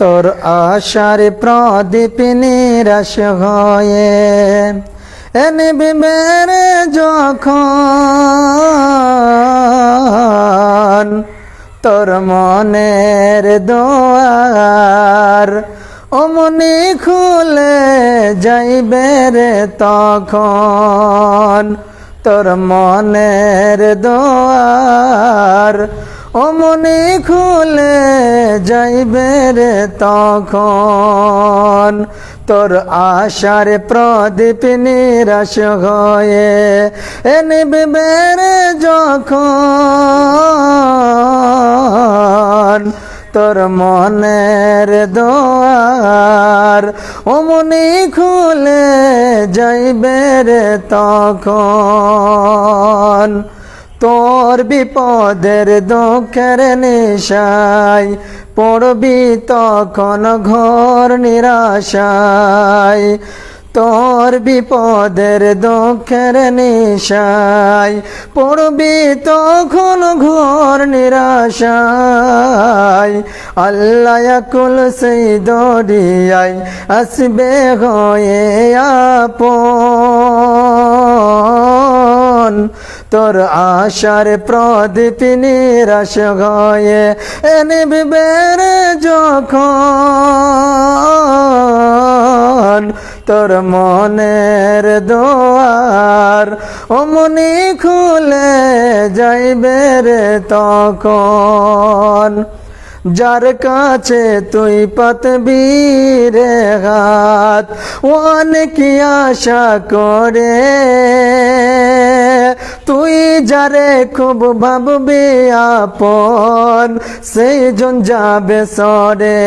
তোর আশার প্রদীপ নিরাশ হয়ে নিবিবের যখন তোর মনের দুয়ার অমনি খুলে যাইবে রে তখন তোর মনের দুয়ার অমনি খুলে যাইবে রে তখন তোর আশার প্রদীপ নিরাশ হয়ে নিবিবে রে যখন তোর মনের দুয়ার অমনি খুলে যাইবে রে তখন তোর বিপদের দুঃখের নেশায় পড়বি তখন ঘোর নিরাশায় তোর বিপদের দুঃখের নেশায় পড়বি তখন ঘোর নিরাশায় আল্লাহ কুল সেই দরিয়ায় আসবে হয়ে আপন তোর আশার প্রদীপ নিরাশ হয়ে নিবিবে রে যখন তোর মনের দুয়ার অমনি খুলে যাইবে রে তখন যার কাছে তুই পাতবি রে হাত অনেক আশা করে তুই যারে খুব ভাববি আপন সেই জন যাবে সরে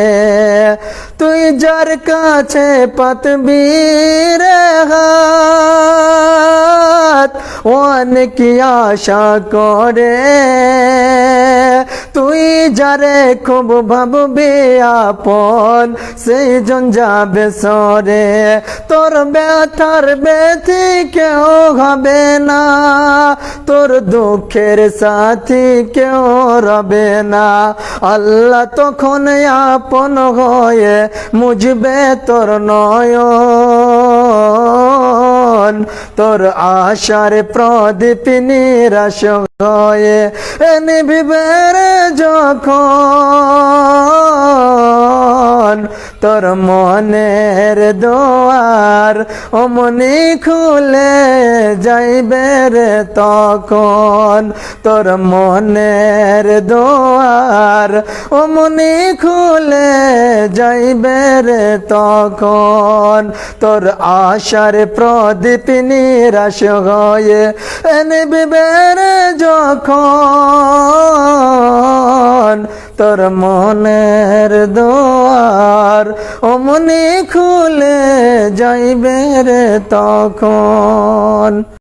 তুই যার কাছে পাতবি রে হাত অনেক আশা করে তুই যারে খুব ভাববি আপন সেই জন যাবে সরে তোর ব্যথার ব্যথি কেউ হবে না তোর দুঃখের সাথী কেউ রবে না আল্লাহ তখন আপন হয়ে মুজবে তোর নয়ন তোর আশার প্রদীপ নিরাশ হয়ে নিবিবে রে যখন তোর মনের দুয়ার অমনি খুলে যাইবে রে তখন তোর মনের দুয়ার অমনি খুলে যাইবে রে তখন তোর আশার প্রদীপ নিরাশ হয়ে নিবিবে রে যখন তোর মনের দুয়ার অমনি খুলে যাইবে রে তখন।